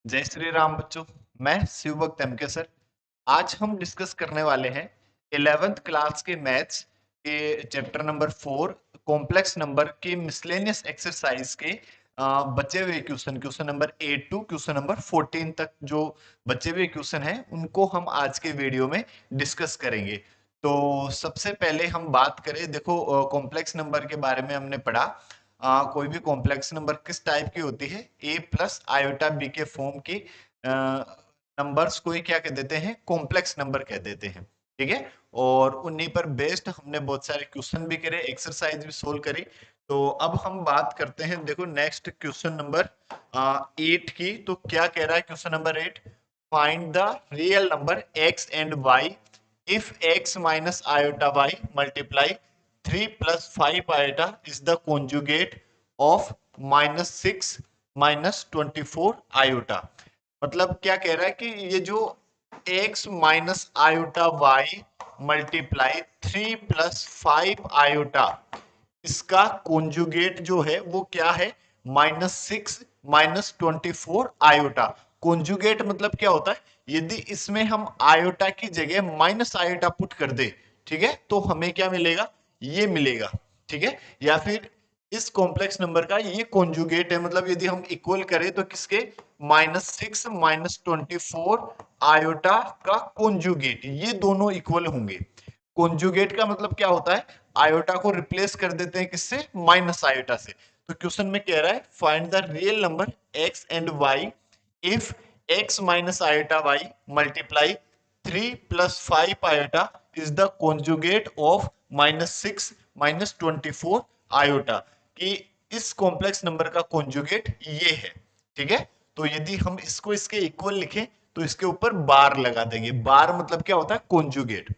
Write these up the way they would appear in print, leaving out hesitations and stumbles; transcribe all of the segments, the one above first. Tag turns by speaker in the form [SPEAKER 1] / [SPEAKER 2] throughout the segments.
[SPEAKER 1] जय श्री राम बच्चों। मैं शिवभक्त एमके सर। आज हम डिस्कस करने वाले हैं 11th क्लास के मैथ्स के चैप्टर नंबर 4 कॉम्प्लेक्स नंबर के मिसलेनियस एक्सरसाइज के बचे हुए question question number 8 to question number 14 तक जो बचे हुए क्वेश्चन हैं उनको हम आज के वीडियो में डिस्कस करेंगे। तो सबसे पहले हम बात करें, देखो कॉम्प्लेक्स नंबर के बारे में हमने पढ़ा। कोई भी कॉम्प्लेक्स नंबर किस टाइप की होती है, ए प्लस आयोटा बी के फॉर्म की नंबर्स को ही क्या कह देते हैं, कॉम्प्लेक्स नंबर कह देते हैं। ठीक है। और उन्हीं पर बेस्ड हमने बहुत सारे क्वेश्चन भी करे, एक्सरसाइज भी सोल्व करी। तो अब हम बात करते हैं, देखो नेक्स्ट क्वेश्चन नंबर 8 की। तो क्या कह रहा है question number 8? Find the real number x and y if x minus iota y multiply 3 plus 5 iota is the conjugate of minus 6 minus 24 iota। मतलब क्या कह रहा है कि ये जो x minus iota y multiply 3 plus 5 iota, इसका conjugate जो है वो क्या है, -6 -24 आयोटा। कॉन्जुगेट मतलब क्या होता है, यदि इसमें हम आयोटा की जगह माइनस आयोटा पुट कर दे, ठीक है, तो हमें क्या मिलेगा, ये मिलेगा। ठीक है। या फिर इस कॉम्प्लेक्स नंबर का ये कॉन्जुगेट है, मतलब यदि हम इक्वल करें तो किसके, -6 -24 आयोटा का कॉन्जुगेट, ये दोनों इक्वल होंगे। कॉन्जुगेट का मतलब क्या होता है, आयोटा को रिप्लेस कर देते हैं किससे, माइनस आयोटा से। तो क्वेश्चन में कह रहा है find the real number x and y if x minus iota y multiply 3 plus 5 iota is the conjugate of -6 -24 iota. कि इस कॉम्प्लेक्स नंबर का कॉन्जुगेट ये है। ठीक है। तो यदि हम इसको इसके इक्वल लिखें तो इसके ऊपर बार लगा देंगे। बार मतलब क्या होता है, कॉन्जुगेट।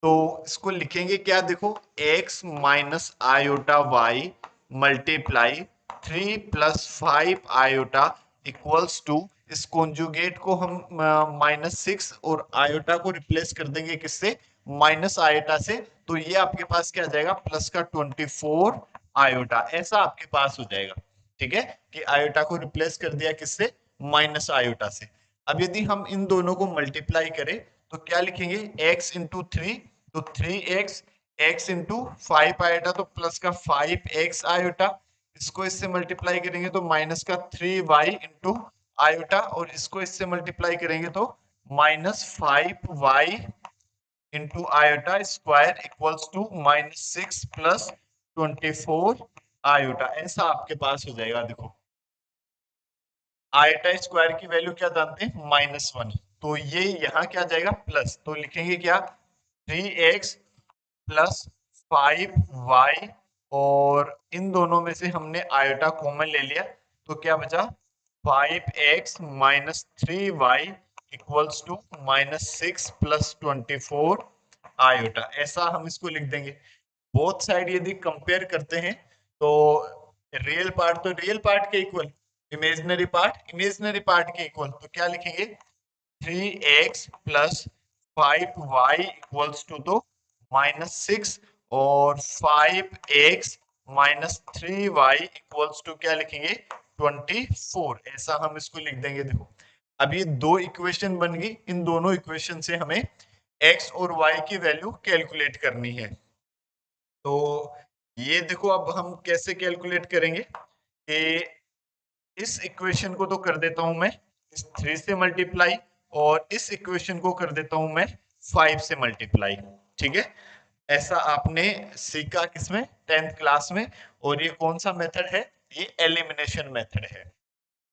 [SPEAKER 1] तो इसको लिखेंगे क्या, देखो x minus iota y multiply 3 plus 5 iota equals to, इस कॉन्जुगेट को हम -6 और आयोटा को रिप्लेस कर देंगे किससे, माइनस आयोटा से। तो ये आपके पास क्या आ जाएगा, प्लस का 24 आयोटा, ऐसा आपके पास हो जाएगा। ठीक है। कि आयोटा को रिप्लेस कर दिया किससे, माइनस आयोटा से। अब यदि हम इन दोनों को मल्टीप्लाई करें तो क्या लिखेंगे, x इंटू 3, तो 3x, x इंटू 5 आयोटा तो प्लस का 5x आयोटा, इसको इससे मल्टीप्लाई करेंगे तो माइनस का 3y इंटू आयोटा, और इसको इससे मल्टीप्लाई करेंगे तो -5y into iota square equals to -6 plus 24 iota. ऐसा आपके पास हो जाएगा। देखो आयोटा स्क्वायर की वैल्यू क्या जानते हैं, -1। तो ये यहाँ क्या आ जाएगा, प्लस, तो लिखेंगे क्या, 3x प्लस 5y, और इन दोनों में से हमने आयोटा कॉमन ले लिया तो क्या बचा, 5x minus 3y equals to -6 plus 24 iota. ऐसा हम इसको लिख देंगे। बोथ साइड यदि कंपेयर करते हैं तो रियल पार्ट तो रियल पार्ट के इक्वल, इमेजिनरी पार्ट के इक्वल, तो क्या लिखेंगे, 3x plus 5y equals to, तो -6, और 5x minus 3y equals to क्या लिखेंगे, 24। ऐसा हम इसको लिख देंगे। देखो अब ये दो इक्वेशन बन गई, इन दोनों इक्वेशन से हमें x और y की वैल्यू कैलकुलेट करनी है। तो ये देखो अब हम कैसे कैलकुलेट करेंगे कि इस इक्वेशन को तो कर देता हूं मैं इस 3 से मल्टीप्लाई, और इस इक्वेशन को कर देता हूं मैं 5 से मल्टीप्लाई। ठीक है। ऐसा आपने सीखा किसमें, 10th क्लास में। और ये कौन सा मेथड है, ये एलिमिनेशन मेथड है।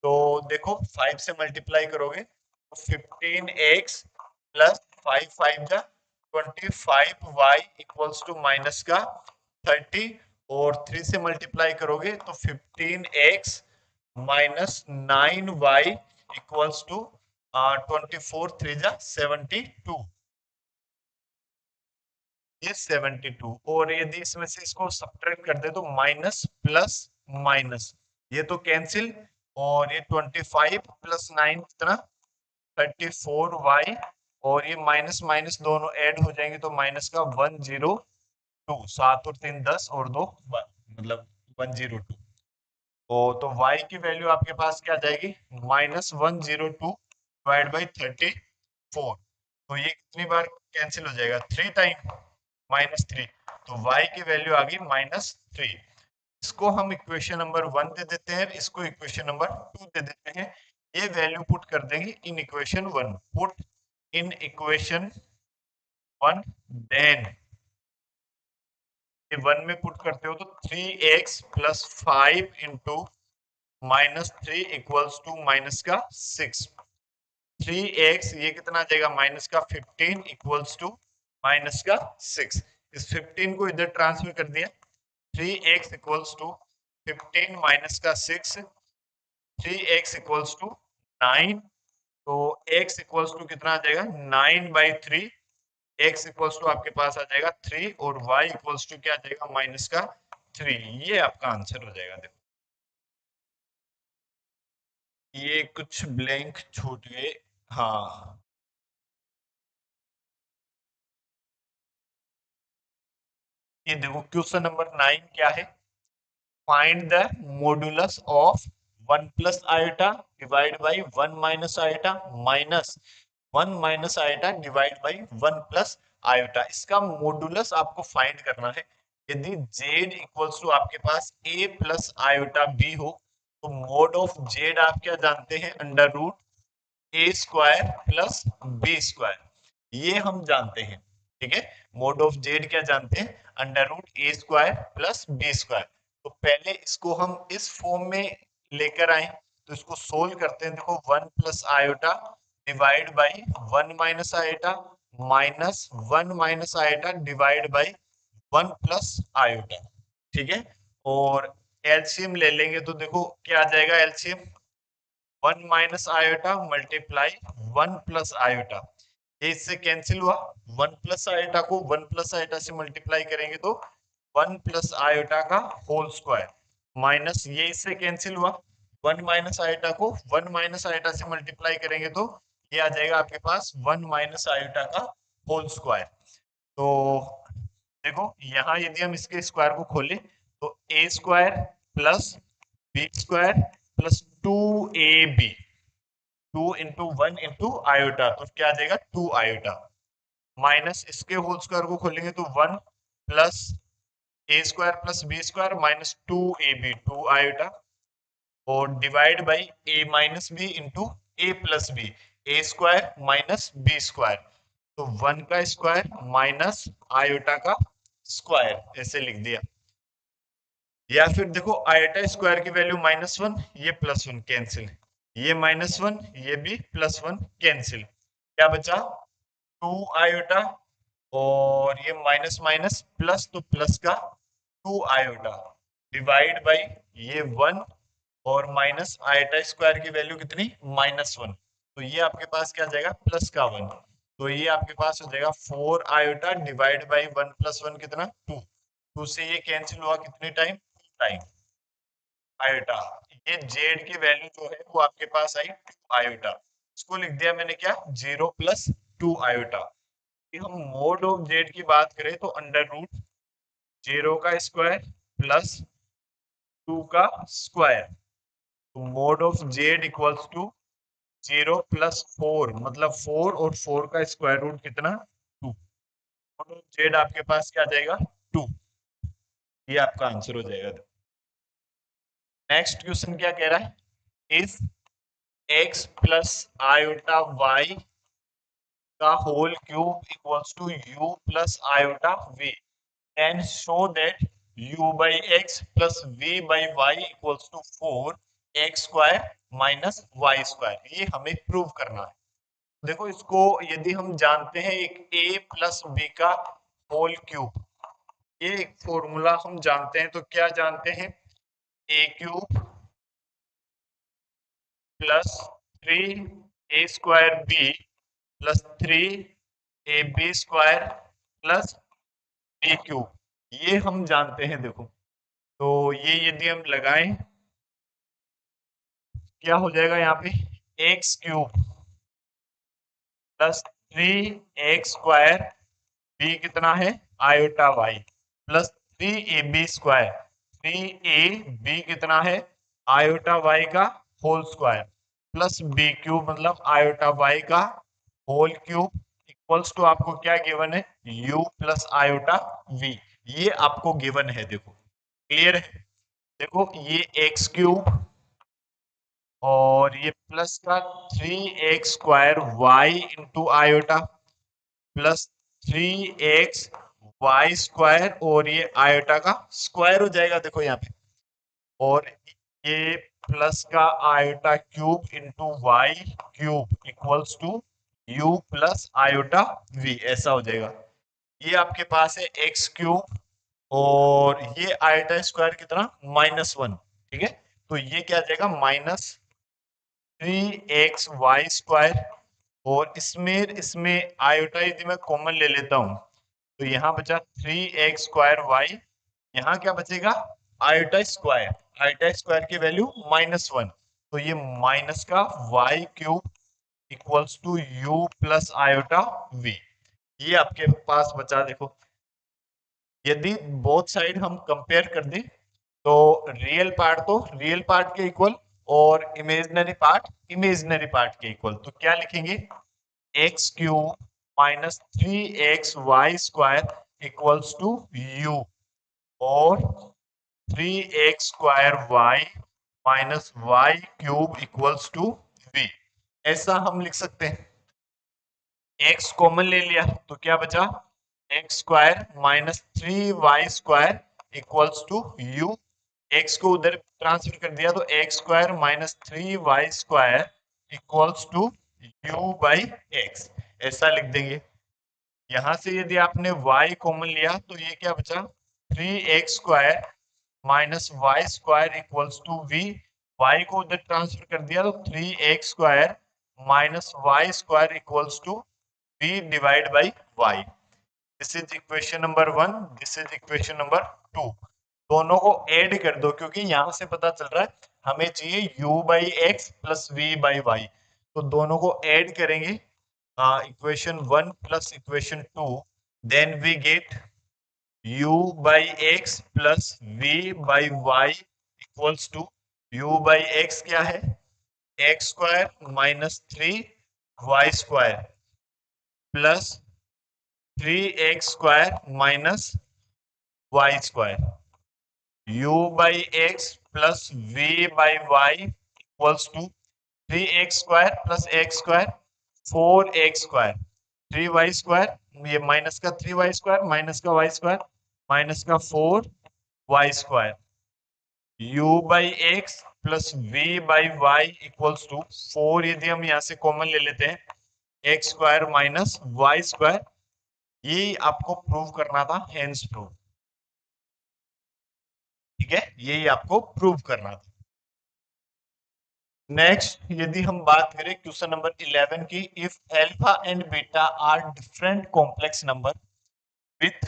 [SPEAKER 1] तो देखो 5 से मल्टीप्लाई करोगे तो 15x प्लस 5 5 जा 25y इक्वल्स टू माइनस का 30, और 3 से मल्टीप्लाई करोगे तो 15x minus 9y equals to 24 3 जा 72, ये 72। और यदि इसमें से इसको सब्ट्रैक्ट कर दे तो माइनस प्लस माइनस, ये तो कैंसिल, और ये 25 प्लस 9 कितना, 34y, और ये माइनस माइनस दोनों ऐड हो जाएंगे तो माइनस का 102, 7 और 3 10 और 2 1, मतलब 102। तो y की वैल्यू आपके पास क्या आ जाएगी, -102 डिवाइड बाई 34। तो ये कितनी बार कैंसिल हो जाएगा, 3 टाइम -3। तो y की वैल्यू आ गई -3। इसको हम इक्वेशन नंबर 1 दे देते हैं, इसको इक्वेशन नंबर 2 दे देते हैं। ये वैल्यू पुट कर देंगे in equation 1। Put in equation 1, then ये 1 में पुट करते हो तो 3x plus 5 into -3 equals to minus का 6। 3x ये कितना आ जाएगा, माइनस का 15 इक्वल्स टू माइनस का 6। इस 15 को इधर ट्रांसफर कर दिया, 3x इक्वल्स टू 15 माइनस का 6, 3x इक्वल्स टू 9। तो x इक्वल्स टू कितना आ जाएगा, 9/3। x इक्वल्स टू आपके पास आ जाएगा 3 और y इक्वल्स टू क्या आ जाएगा, माइनस का 3। ये आपका आंसर हो जाएगा। देखो ये कुछ ब्लैंक छूट गए। हाँ, ये देखो क्वेश्चन नंबर 9 क्या है, find the modulus of 1 plus iota divide by 1 minus iota minus 1 minus iota divide by 1 plus iota. इसका मॉडुलस आपको फाइंड करना है। यदि z इक्वल्स टू आपके पास a प्लस आयोटा b हो, तो मोड ऑफ z आप क्या जानते हैं, अंडर रूट ए स्क्वायर प्लस बी स्क्वायर। ये हम जानते हैं, ठीक है। मोड ऑफ जेड क्या जानते हैं, अंडर रूट ए स्क्वायर प्लस बी स्क्वायर। तो पहले इसको हम इस फॉर्म में लेकर आए, तो इसको सोल्व करते हैं। देखो 1 plus iota divide by 1 minus iota minus 1 minus iota divide by 1 plus iota, ठीक है। और एलसीएम ले लेंगे तो देखो क्या आ जाएगा LCM, 1 minus iota multiply 1 plus iota. ये इससे कैंसिल हुआ, 1 प्लस आयोटा को 1 प्लस आयोटा से मल्टीप्लाई करेंगे तो 1 प्लस आयोटा का होल स्क्वायर, माइनस ये इससे कैंसिल हुआ, 1 माइनस आयोटा को 1 माइनस आयोटा से मल्टीप्लाई करेंगे तो ये आ जाएगा आपके पास 1 माइनस आयोटा का होल स्क्वायर। तो देखो यहाँ यदि हम इसके स्क्वायर को खोलें तो A square plus B square plus 2ab, 2 into 1 into iota, तो क्या आ जाएगा 2 आयोटा, माइनस इसके होल स्क्वायर को खोलेंगे तो 1 plus A square plus B square minus 2ab, 2 iota, और divide by A minus B into A plus B, A square minus B square. तो 1 का स्क्वायर माइनस आयोटा का स्क्वायर, ऐसे लिख दिया। या फिर देखो आयोटा स्क्वायर की वैल्यू -1, ये +1 कैंसिल, ये -1 ये भी +1 कैंसिल, क्या बचा 2 आयोटा, और ये माइनस माइनस प्लस, तो प्लस का 2 आयोटा डिवाइड बाई ये 1 और माइनस आयोटा स्क्वायर की वैल्यू कितनी, -1। तो ये आपके पास क्या आ जाएगा, प्लस का 1। तो ये आपके पास हो जाएगा 4 आयोटा डिवाइड बाई 1 + 1 कितना 2। 2 से ये कैंसिल हुआ कितने टाइम, 2 टाइम आयोटा। ये जेड की वैल्यू जो है वो आपके पास आई 2 आयोटा। इसको लिख दिया मैंने क्या, 0 + 2 आयोटा। कि हम मोड ऑफ जेड की बात करें तो अंडर रूट 0 का स्क्वायर प्लस 2 का स्क्वायर। तो mod of Z equals to 0 + 4, मतलब 4 और 4 का स्क्वायर रूट कितना 2। मोड ऑफ जेड आपके पास क्या आ जाएगा 2। ये आपका आंसर हो जाएगा। नेक्स्ट क्वेश्चन क्या कह रहा है, if x plus iota y का whole cube equals to u plus iota v, and show that u by x plus v by y equals to 4x square minus y square। ये हमें prove करना है। देखो इसको यदि हम जानते हैं एक a प्लस b का होल क्यूब, ये एक फॉर्मूला हम जानते हैं, तो क्या जानते हैं, a cube plus 3a square b plus 3ab square plus a cube, ये हम जानते हैं। देखो तो ये यदि हम लगाएं क्या हो जाएगा, यहाँ पे X cube plus 3x square, B कितना है iota Y, plus 3ab square, 3ab कितना है आयोटा वाई का whole square plus B cube मतलब आयोटा वाई का होल क्यूब इक्वल्स टू आपको क्या गिवन है, u प्लस आयोटा v। ये आपको गिवन है, देखो क्लियर है। देखो ये एक्स क्यूब और ये प्लस का 3x² Y into iota plus 3x² और ये आयोटा का स्क्वायर हो जाएगा, देखो यहाँ पे। और ये प्लस का iota cube into Y cube equals to U plus iota V, ऐसा हो जाएगा। ये आपके पास है एक्स क्यूब और ये आयोटा स्क्वायर कितना, -1, ठीक है। तो ये क्या आ जाएगा, -3xy²। और इसमें इसमें आयोटा यदि मैं कॉमन ले लेता हूं तो यहाँ बचा 3x²y, यहाँ क्या बचेगा, आयोटा स्क्वायर। आयोटा स्क्वायर की वैल्यू -1, तो ये माइनस का y³ equals to u plus iota v। ये आपके पास बचा, देखो यदि बोथ साइड हम कंपेयर कर दें तो रियल पार्ट के इक्वल और इमेजिनरी पार्ट के इक्वल, तो क्या लिखेंगे, x³ -3xy² equals to u और 3x² y³ equals to v। ऐसा हम लिख सकते हैं। x कॉमन ले लिया तो क्या बचा, x² -3y² equals to u। x को उधर ट्रांसफर कर दिया तो x² -3y² equals to u by x, ऐसा लिख देंगे। यहां से यदि आपने y कॉमन लिया तो ये क्या बचा, 3x² -y² equals to v। y को उधर ट्रांसफर कर दिया तो 3x² -y² equals to v divide by y। This is equation number 1, this is equation number 2। दोनों को ऐड कर दो क्योंकि यहां से पता चल रहा है हमें चाहिए u by X plus v by Y, तो दोनों को ऐड करेंगे, equation 1 plus equation 2, then we get u by X plus v by Y equals to u by X क्या है, x² -3y² plus 3x² -y²। u by X plus v by Y equals to 3x² plus x², 4x², 3y², ये minus का 3y² minus का y² minus का 4y²। u by X plus v by Y equals to 4, यदि हम यहाँ से common ले लेते हैं x² माइनस y²। ये आपको प्रूव करना था, हेंस प्रूव, ठीक है, यही आपको प्रूव करना था। नेक्स्ट यदि हम बात करें क्वेश्चन नंबर 11 की, if alpha and beta are different complex number with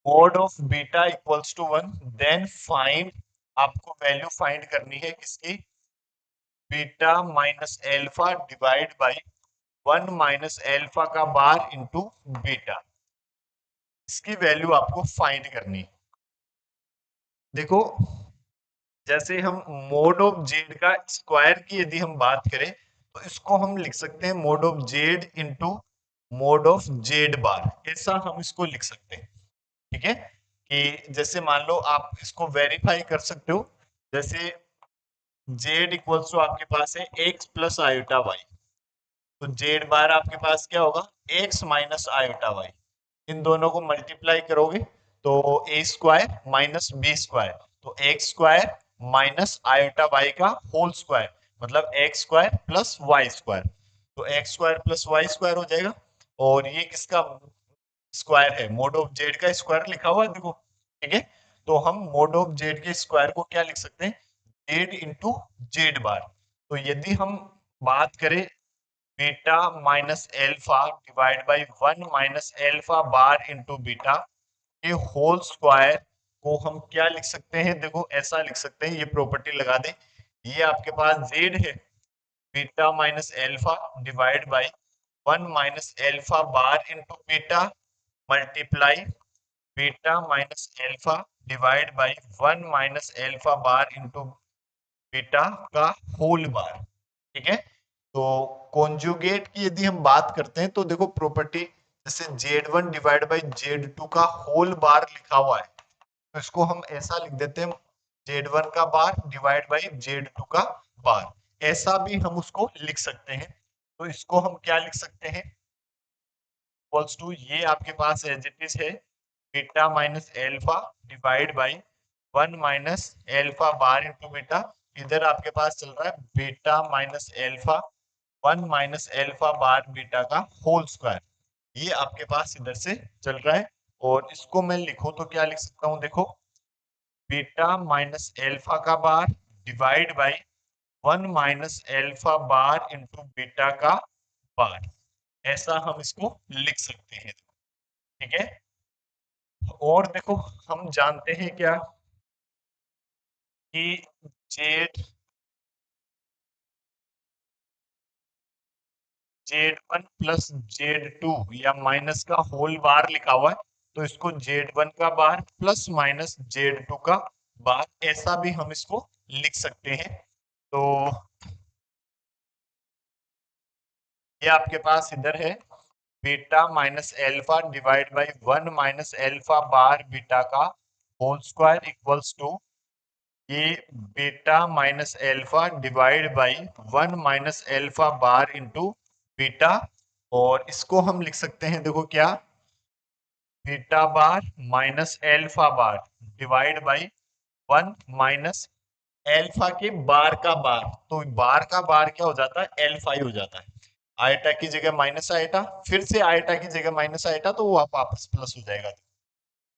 [SPEAKER 1] mod of beta equals to 1, then find, आपको वैल्यू फाइंड करनी है किसकी, beta minus alpha divide by 1 minus alpha का बार इंटू बीटा, इसकी वैल्यू आपको find करनी है। देखो जैसे हम मोड ऑफ जेड का स्क्वायर की यदि हम बात करें तो इसको हम लिख सकते हैं mod of Z into mod of Z bar, ऐसा हम इसको लिख सकते हैं, ठीक है। कि जैसे मान लो आप इसको वेरीफाई कर सकते हो, जैसे जेड इक्वल्स टू आपके पास है एक्स प्लस आयोटा वाई, तो जेड बार आपके पास क्या होगा, एक्स माइनस आयोटा वाई। इन दोनों को मल्टीप्लाई करोगे तो a² माइनस b², तो x² माइनस आयोटा वाई का होल स्क्वायर मतलब x² प्लस y², तो x² प्लस y² हो जाएगा। और ये किसका स्क्वायर है, मोड ऑफ जेड का स्क्वायर लिखा हुआ है, देखो, ठीक है। तो हम मोड ऑफ जेड के स्क्वायर को क्या लिख सकते हैं, जेड इंटू जेड बार। तो यदि हम बात करें beta minus alpha divide by 1 minus alpha bar into beta के होल स्क्वायर को हम क्या लिख सकते हैं, देखो ऐसा लिख सकते हैं, ये प्रॉपर्टी लगा दें, ये आपके पास जेड है, beta minus alpha divide by 1 minus alpha bar into beta multiply beta minus alpha divide by 1 minus alpha bar into beta का होल बार। ठीक है, तो कॉन्जुगेट की यदि हम बात करते हैं तो देखो प्रॉपर्टी जैसे Z1 डिवाइड बाई Z2 का होल बार लिखा हुआ है, तो इसको हम ऐसा लिख देते हैं Z1 का बार डिवाइड बाई Z2 का बार, ऐसा भी हम उसको लिख सकते हैं। तो इसको हम क्या लिख सकते हैं, इक्वल्स टू ये आपके पास एज इट इज है beta minus alpha divide by 1 minus alpha bar into beta, इधर आपके पास चल रहा है beta minus alpha 1 minus alpha bar beta का होल स्क्वायर, ये आपके पास इधर से चल रहा है। और इसको मैं लिखूं तो क्या लिख सकता हूं, देखो बीटा माइनस एल्फा का bar divide by 1 minus alpha bar into beta का बार, ऐसा हम इसको लिख सकते हैं। ठीक है, और देखो हम जानते हैं क्या कि जेड Z1 प्लस Z2 या माइनस का होल बार लिखा हुआ है, तो इसको Z1 का बार प्लस माइनस Z2 का बार, ऐसा भी हम इसको लिख सकते हैं। तो ये आपके पास इधर है beta minus alpha divide by 1 minus alpha bar beta का होल स्क्वायर इक्वल्स टू ये beta minus alpha divide by 1 minus alpha bar into beta, और इसको हम लिख सकते हैं देखो क्या, beta bar minus alpha bar divide by 1 minus alpha के बार का बार, तो बार का बार क्या हो जाता है, एल्फा ही हो जाता है। आयटा की जगह माइनस आयटा, फिर से आयटा की जगह माइनस आयटा, तो वो आप वापस प्लस हो जाएगा,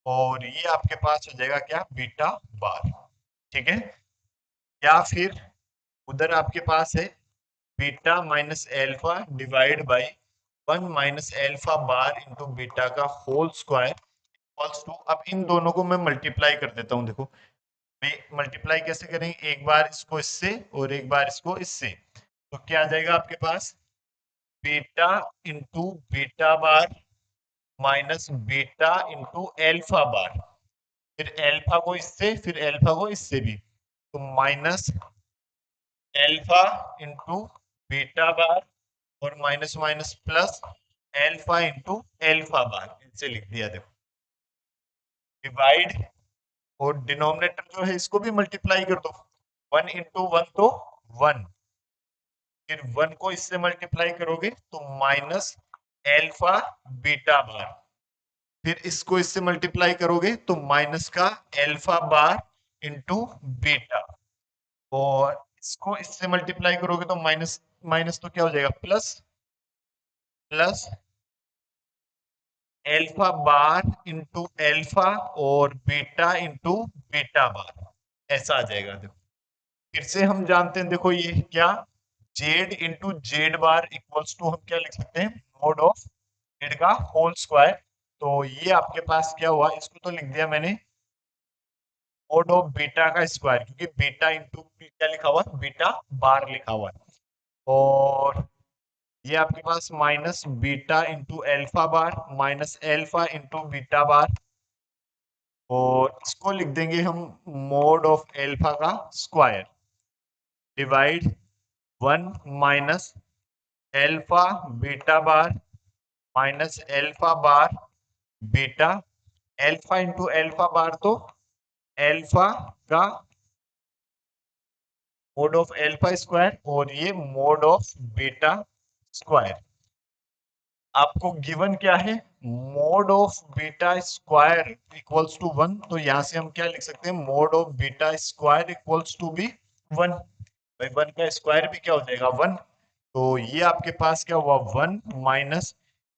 [SPEAKER 1] और ये आपके पास हो जाएगा क्या, बीटा बार। ठीक है, या फिर उधर आपके पास है beta minus alpha divide by 1 minus alpha bar into beta का होल स्क्वायर इक्वल्स टू, अब इन दोनों को मैं मल्टीप्लाई कर देता हूं, देखो मल्टीप्लाई कैसे करेंगे, एक बार इसको इससे और एक बार इसको इससे, तो क्या आ जाएगा आपके पास beta into beta bar minus beta into alpha बार, फिर एल्फा को इससे फिर एल्फा को इससे भी, तो minus alpha into beta bar और minus minus plus alpha into alpha bar, इनसे लिख दिया, देखो डिवाइड, और डिनोमिनेटर जो है इसको भी मल्टीप्लाई कर दो, 1 इंटू 1 तो 1, फिर 1 को इससे मल्टीप्लाई करोगे तो माइनस एल्फा बीटा बार, फिर इसको इससे मल्टीप्लाई करोगे तो माइनस का एल्फा बार इंटू बीटा, और इसको इससे मल्टीप्लाई करोगे तो माइनस माइनस तो क्या हो जाएगा, plus plus alpha bar into alpha और बीटा इंटू बीटा बार, ऐसा आ जाएगा। देखो फिर से हम जानते हैं, देखो ये क्या, Z into Z bar equals to हम क्या लिख सकते हैं, मोड ऑफ जेड का होल स्क्वायर, तो ये आपके पास क्या हुआ, इसको तो लिख दिया मैंने मोड ऑफ बीटा का स्क्वायर, क्योंकि बीटा इंटू क्या लिखा हुआ है, बीटा बार लिखा हुआ है, और ये आपके पास minus beta into alpha bar minus alpha into beta bar, और इसको लिख देंगे हम मोड ऑफ एल्फा का square divide 1 minus alpha beta bar minus alpha bar beta, alpha into alpha bar तो एल्फा का मोड ऑफ एल्फा स्क्वायर, और ये मोड ऑफ बीटा स्क्वायर। आपको गिवन क्या है, mod of beta square equals to 1, तो यहां से हम क्या लिख सकते हैं, mod of beta square equals to भी 1, भाई 1 का स्क्वायर भी क्या हो जाएगा 1, तो ये आपके पास क्या हुआ 1 माइनस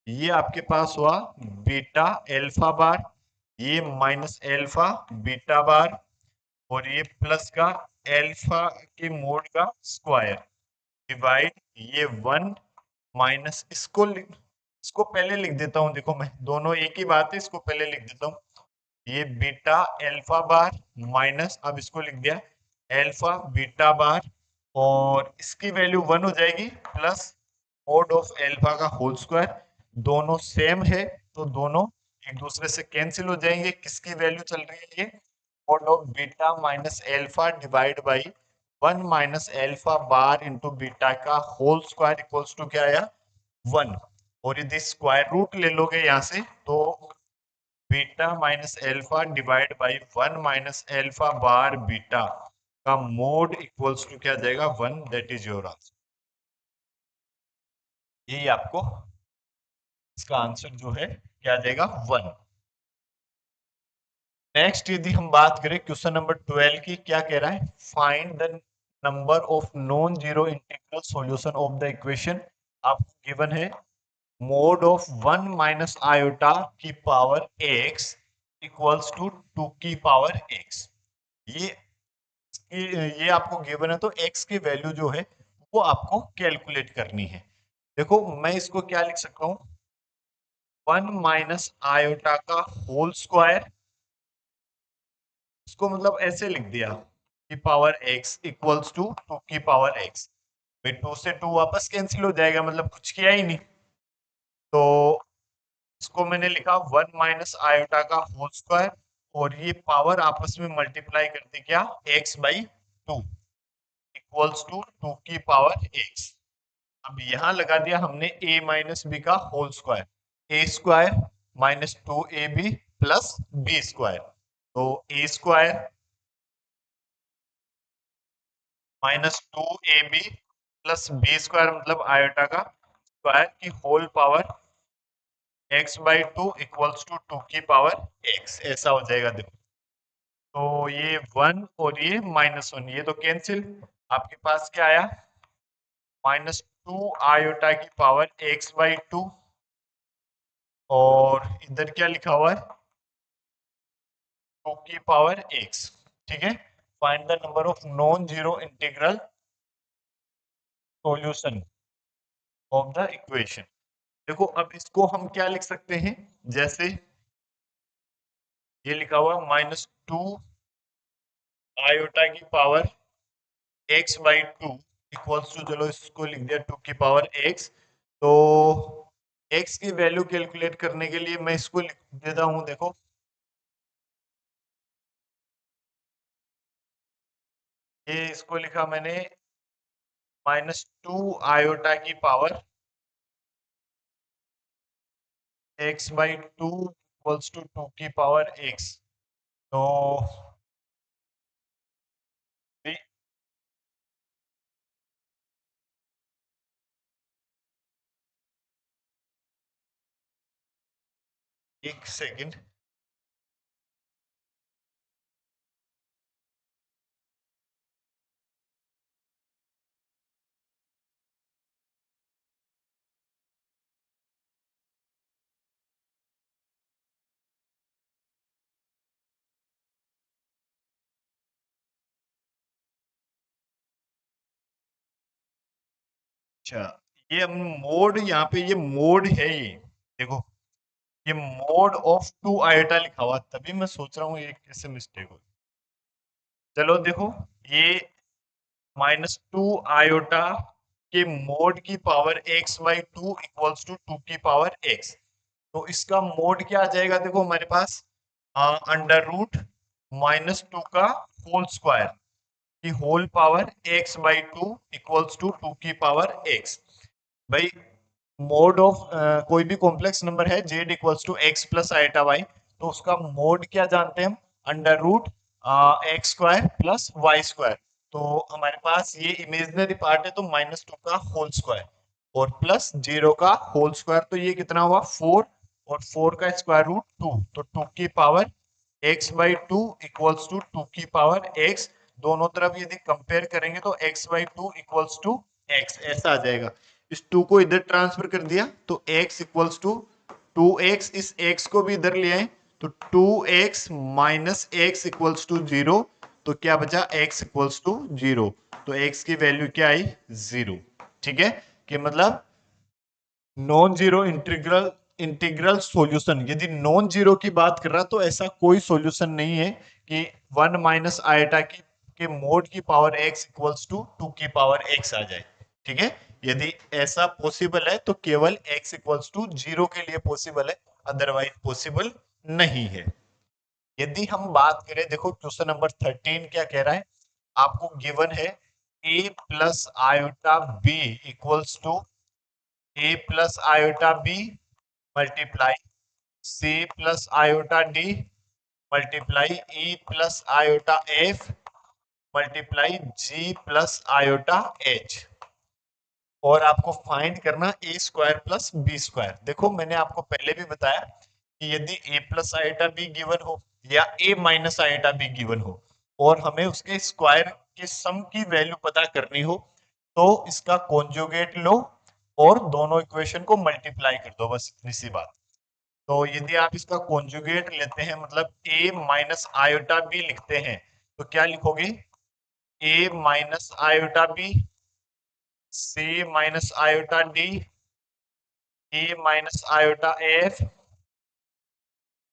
[SPEAKER 1] ये आपके पास हुआ बीटा एल्फा बार, ये माइनस एल्फा बीटा बार, और ये प्लस का एल्फा के मोड का स्क्वायर डिवाइड ये 1 माइनस इसको पहले लिख देता हूं, देखो मैं दोनों एक ही बात है, इसको पहले लिख देता हूं, ये बीटा एल्फा बार माइनस, अब इसको लिख दिया एल्फा बीटा बार, और इसकी वैल्यू 1 हो जाएगी प्लस मोड ऑफ एल्फा का होल स्क्वायर, दोनों सेम है तो दोनों एक दूसरे से कैंसिल हो जाएंगे, किसकी वैल्यू चल रही है, ये mod of beta minus alpha divide by 1 minus alpha bar into beta का होल स्क्वायर इक्वल्स टू क्या आया 1। और यदि स्क्वायर रूट ले लोगे यहाँ से तो beta minus alpha divide by 1 minus alpha bar beta का मोड इक्वल्स टू क्या जाएगा 1। That is your answer. यही आपको इसका आंसर जो है क्या आ जाएगा 1। नेक्स्ट यदि हम बात करें क्वेश्चन नंबर 12 की, क्या कह रहा है, find the number of non zero integral solution of the equation. आपको गिवन है मोड ऑफ 1 माइनस आयोटा की पावर x इक्वल्स टू 2 की पावर x। ये ये आपको गिवन है तो x की वैल्यू जो है वो आपको कैलकुलेट करनी है। देखो मैं इसको क्या लिख सकता हूं, 1 माइनस आयोटा का होल स्क्वायर, इसको मतलब ऐसे लिख दिया कि पावर x इक्वल्स टू 2 की पावर x। भाई 2 से 2 वापस कैंसिल हो जाएगा, मतलब कुछ किया ही नहीं। तो इसको मैंने लिखा 1 माइनस आयोटा का होल स्क्वायर और ये पावर आपस में मल्टीप्लाई कर दी क्या x बाई 2 इक्वल्स टू 2 की पावर x। अब यहां लगा दिया हमने a माइनस बी का whole square, a square minus 2ab plus b square. तो a square minus 2ab plus B square मतलब आयोटा का स्क्वायर की whole power x by 2 equals to 2 की पावर x, ऐसा हो जाएगा। देखो तो ये 1 और ये -1 ये तो कैंसिल, आपके पास क्या आया -2 आयोटा की पावर x बाई 2 और इधर क्या लिखा हुआ है 2 की पावर x। ठीक है, find the number of non zero integral solution of the equation. देखो अब इसको हम क्या लिख सकते हैं, जैसे ये लिखा हुआ -2 आयोटा की power x by 2 equals to, चलो इसको लिख दिया 2 की पावर x। तो x की वैल्यू कैलकुलेट करने के लिए मैं इसको लिख देता हूं, देखो ये इसको लिखा मैंने -2 आयोटा की power x by 2 equals to 2 की पावर x। तो एक सेकंड, अच्छा ये मोड, यहाँ पे ये मोड है, ये देखो ये मोड ऑफ 2 आयोटा लिखा हुआ, तभी मैं सोच रहा हूँ ये कैसे मिस्टेक हो। चलो देखो ये -2 आयोटा के मोड की power x by 2 equals to 2 की पावर x। तो इसका मोड क्या आ जाएगा, देखो हमारे पास अंडर रूट -2 का होल स्क्वायर की whole power x by 2 equals to 2 की पावर x। भाई मोड ऑफ कोई भी कॉम्प्लेक्स नंबर है z equals to x plus iota y, तो उसका मोड क्या जानते हैं हम, under root x square plus y square. तो हमारे पास ये इमेजिनरी पार्ट है तो -2 का होल स्क्वायर और प्लस 0 का होल स्क्वायर, तो ये कितना हुआ 4 और 4 का स्क्वायर रूट 2, तो 2 की power x by 2 equals to 2 की पावर x। दोनों तरफ यदि कंपेयर करेंगे तो x by 2 equals to x ऐसा आ जाएगा। इस 2 को इधर ट्रांसफर कर दिया तो x इक्वल्स टू 2x, इस x को भी इधर ले आए तो 2x minus x equals to 0। तो क्या बचा x इक्वल्स टू 0, तो x की वैल्यू क्या आई 0। ठीक है, कि मतलब non zero integral integral solution, यदि नॉन जीरो की बात कर रहा तो ऐसा कोई सॉल्यूशन नहीं है कि 1 माइनस आयोटा की के मोड की पावर x इक्वल्स टू 2 की पावर x आ जाए। ठीक है, यदि ऐसा पॉसिबल है तो केवल x इक्वल्स टू 0 के लिए पॉसिबल है, अदरवाइज पॉसिबल नहीं है। यदि हम बात करें, देखो क्वेश्चन नंबर 13 क्या कह रहा है, आपको गिवन है a plus iota b equals to a plus iota b multiply c plus iota d multiply e plus iota f multiply g plus iota h, और आपको फाइंड करना a square plus B square. देखो मैंने आपको पहले भी बताया कि यदि a plus iota b given हो या a minus iota b given हो और हमें उसके स्क्वायर के सम की वैल्यू पता करनी हो, तो इसका कॉन्जुगेट लो और दोनों इक्वेशन को मल्टीप्लाई कर दो, बस इतनी सी बात। तो यदि आप इसका कॉन्जुगेट लेते हैं, मतलब ए माइनस आयोटा बी लिखते हैं, तो क्या लिखोगे, A minus iota B, C minus iota D, e minus iota F,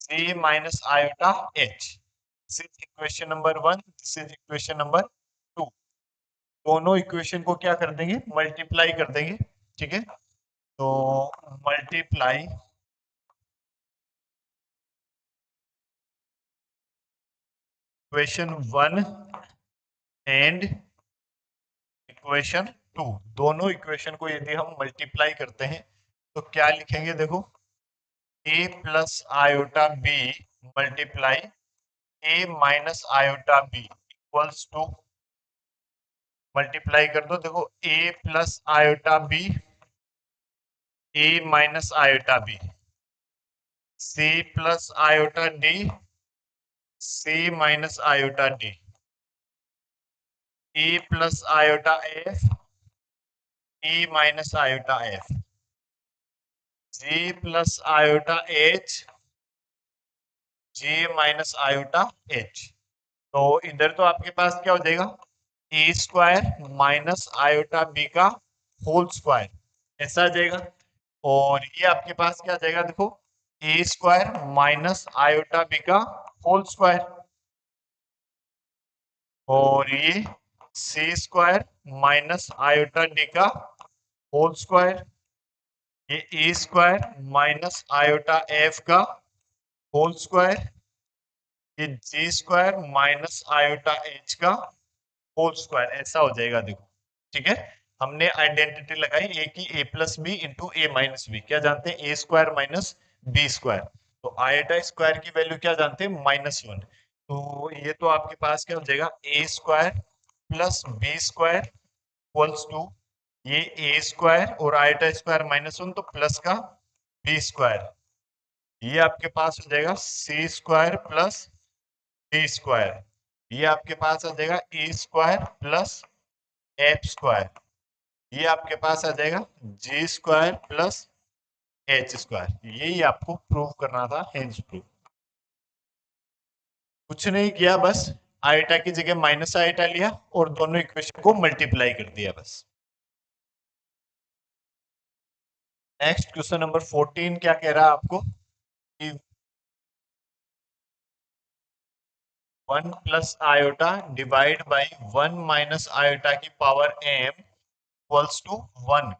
[SPEAKER 1] c minus iota h। This is equation number 1, this is equation number 2। दोनों इक्वेशन को क्या कर देंगे, मल्टीप्लाई कर देंगे, ठीक है। तो मल्टीप्लाई इक्वेशन 1 एंड इक्वेशन 2, दोनों इक्वेशन को यदि हम मल्टीप्लाई करते हैं तो क्या लिखेंगे, देखो a plus iota b multiply a minus iota b equals to, multiply कर दो, देखो a plus iota b, a minus iota b, c plus iota d, c minus iota d, e plus iota f, e minus iota f, g plus iota h, g minus iota h। तो इधर तो आपके पास क्या हो जाएगा, ए square minus iota b का whole square, ऐसा आ जाएगा। और ये आपके पास क्या आ जाएगा, देखो ए स्क्वायर माइनस आयोटा बी का होल स्क्वायर, और ये सी स्क्वायर माइनस आयोटा डी का होल स्क्वायर, ये A square minus iota F का होल स्क्वायर, ये जी स्क्वायर माइनस आयोटा एच का होल स्क्वायर, ऐसा हो जाएगा। देखो ठीक है, हमने आइडेंटिटी लगाई ए की, ए प्लस बी इंटू ए माइनस बी, क्या जानते हैं, ए स्क्वायर माइनस बी स्क्वायर। तो आयोटा स्क्वायर की वैल्यू क्या जानते हैं, -1। तो ये तो आपके पास क्या हो जाएगा, ए square plus B square equals to, ये ए स्क्वायर और आयोटा स्क्वायर -1 तो प्लस का बी स्क्वायर, ये आपके पास हो जाएगा सी स्क्वायर प्लस डी स्क्वायर, ये आपके पास आ जाएगा ए स्क्वायर प्लस एफ स्क्वायर, ये आपके पास आ जाएगा जी स्क्वायर प्लस एच स्क्वायर। यही आपको प्रूव करना था, हेंस प्रूफ। कुछ नहीं किया, बस आइटा की जगह माइनस आइटा लिया और दोनों इक्वेशन को मल्टीप्लाई कर दिया, बस। नेक्स्ट क्वेश्चन नंबर 14 क्या कह रहा है आपको, कि 1 plus iota divide by 1 minus iota की power m equals to 1,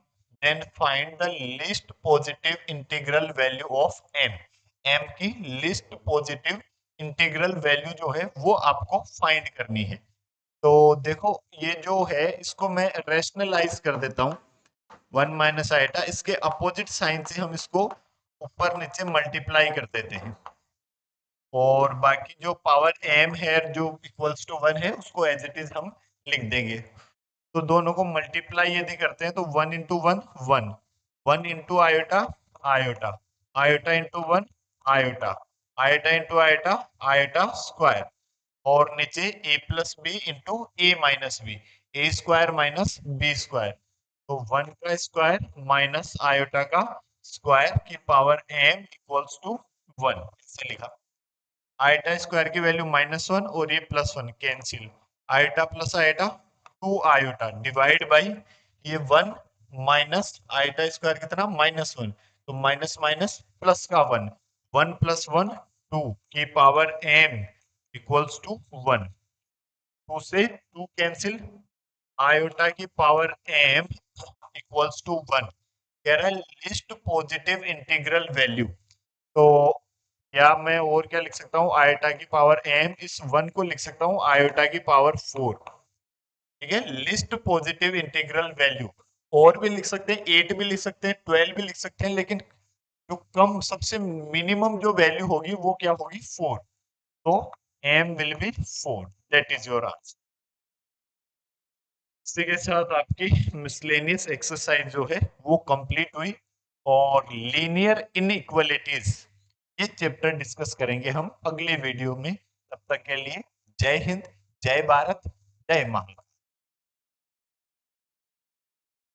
[SPEAKER 1] then find the least positive integral value of m। m की least positive integral value जो है वो आपको फाइंड करनी है। तो देखो ये जो है इसको मैं रेशनलाइज कर देता हूँ, 1 माइनस आइटा, इसके अपोजिट साइन से हम इसको ऊपर नीचे मल्टीप्लाई कर देते हैं, और बाकी जो पावर m है जो इक्वल्स टू 1 है उसको एज इट इज हम लिख देंगे। तो दोनों को मल्टीप्लाई यदि करते हैं तो 1 into 1 1, 1 into iota iota, iota into 1 iota, iota into iota iota square, और नीचे ए plus B into A minus B, A square minus B square. तो 1 का स्क्वायर माइनस आयोटा का स्क्वायर की पावर m इक्वल्स टू 1, ऐसे लिखा। Iota square की value -1 और ये +1 cancel, iota plus iota 2 iota divide by ये 1 माइनस आयोटा स्क्वायर कितना -1, तो माइनस माइनस प्लस का 1, 1 + 1 2 की पावर m इक्वल्स टू 1, 2 से 2 कैंसिल, आयोटा की पावर m इक्वल्स टू 1। कह रहा है लिस्ट पॉजिटिव इंटीग्रल वैल्यू। तो या मैं और क्या लिख सकता हूँ, आयोटा की पावर m इस 1 को लिख सकता हूँ आयोटा की पावर 4। ठीक है, लिस्ट पॉजिटिव इंटीग्रल वैल्यू, और भी लिख सकते हैं, 8 भी लिख सकते हैं, 12 भी लिख सकते हैं, लेकिन जो कम सबसे मिनिमम जो वैल्यू होगी वो क्या होगी, 4। तो m will be 4, that is your answer. इसी के साथ आपकी मिसलेनियस एक्सरसाइज जो है वो कंप्लीट हुई, और लीनियर इनइक्वालिटीज ये चैप्टर डिस्कस करेंगे हम अगले वीडियो में। तब तक के लिए जय हिंद, जय भारत, जय महाराष्ट्र।